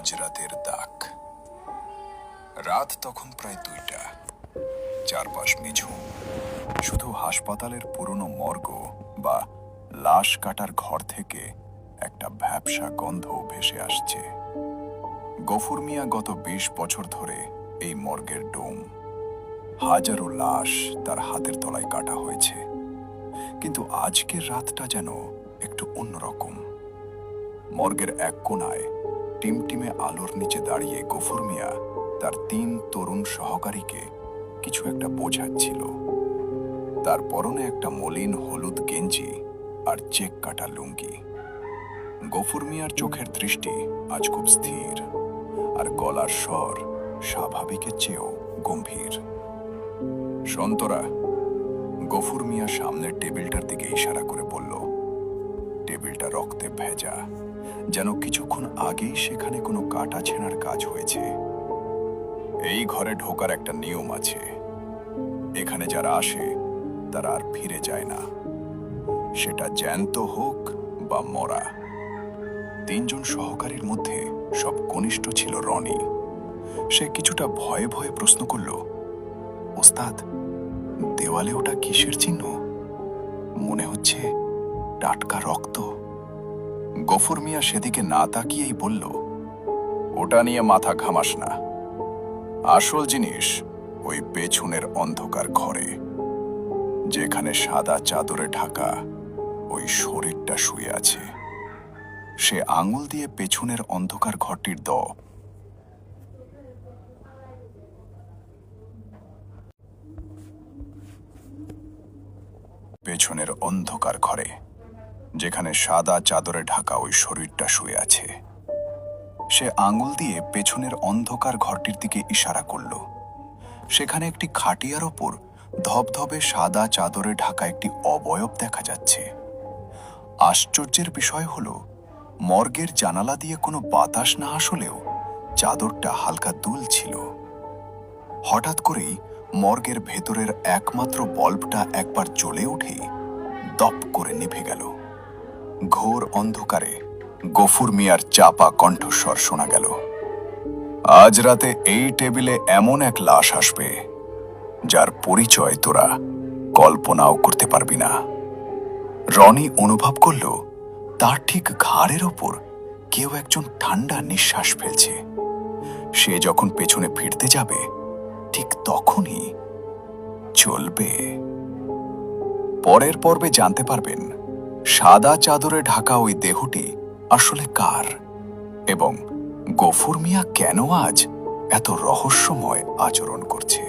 আজ রাতের দাগ। রাত তখন প্রায় 2টা। চারপাশ নিঝুম, শুধু হাসপাতালের পুরনো মর্গ বা লাশ কাটার ঘর থেকে একটা ভ্যাপসা গন্ধ ভেসে আসছে। গফুর মিয়া গত 20 বছর ধরে এই মর্গের ডোম। হাজারো লাশ তার হাতের তলায় কাটা হয়েছে, কিন্তু আজকের রাতটা যেন একটু অন্যরকম। মর্গের এক কোণায় টিমটিমে আলোর নিচে দাঁড়িয়ে গফুর মিয়া তার 3 তরুণ সহকারীকে কিছু একটা বোঝাচ্ছিল। তার পরনে একটা মলিন হলুদ গেঞ্জি আর চেক কাটা লুঙ্গি। গফুর মিয়ার চোখের দৃষ্টি আজ খুব স্থির, আর গলার স্বর স্বাভাবিকের চেয়েও গম্ভীর। সন্তরা, গফুর মিয়া সামনের টেবিলটার দিকে ইশারা করে বলল। টেবিলটা রক্তে ভেজা, যেন কিছুক্ষণ আগেই সেখানে কোনো কাটা ছেঁড়ার কাজ হয়েছে। এই ঘরে ঢোকার একটা নিয়ম আছে, এখানে যারা আসে তারা আর ফিরে যায় না, সেটা জ্যান্ত হোক বা মরা। 3 জন সহকারীর মধ্যে সব কনিষ্ঠ ছিল রনি। সে কিছুটা ভয়ে ভয়ে প্রশ্ন করল, ওস্তাদ, দেওয়ালে ওটা কিসের চিহ্ন? মনে হচ্ছে টাটকা রক্ত। গফুর মিয়া সেদিকে না তাকিয়েই বলল, ওটা নিয়ে মাথা ঘামাস না। আসল জিনিস ওই পেছনের অন্ধকার ঘরে, যেখানে সাদা চাদরে ঢাকা ওই শরীরটা শুয়ে আছে। সে আঙুল দিয়ে পেছনের অন্ধকার ঘরটির পেছনের অন্ধকার ঘরে, যেখানে সাদা চাদরে ঢাকা ওই শরীরটা শুয়ে আছে। সে আঙুল দিয়ে পেছনের অন্ধকার ঘরটির দিকে ইশারা করল। সেখানে একটি খাটিয়ার ওপর ধবধবে সাদা চাদরে ঢাকা একটি অবয়ব দেখা যাচ্ছে। আশ্চর্যের বিষয় হলো, মর্গের জানালা দিয়ে কোনো বাতাস না আসলেও চাদরটা হালকা দুলছিল। হঠাৎ করেই মর্গের ভেতরের একমাত্র বাল্বটা একবার জ্বলে উঠেই দপ করে নিভে গেল। ঘোর অন্ধকারে গফুর মিয়ার চাপা কণ্ঠস্বর শোনা গেল, আজ রাতে এই টেবিলে এমন এক লাশ আসবে যার পরিচয় তোরা কল্পনাও করতে পারবি না। রনি অনুভব করল তার ঠিক ঘাড়ের ওপর কেউ একজন ঠান্ডা নিঃশ্বাস ফেলছে। সে যখন পেছনে ফিরতে যাবে, ঠিক তখনই চলবে। পরের পর্বে জানতে পারবেন সাদা চাদরে ঢাকা ওই দেহটি আসলে কার, এবং গফুর মিয়া কেন আজ এত রহস্যময় আচরণ করছে।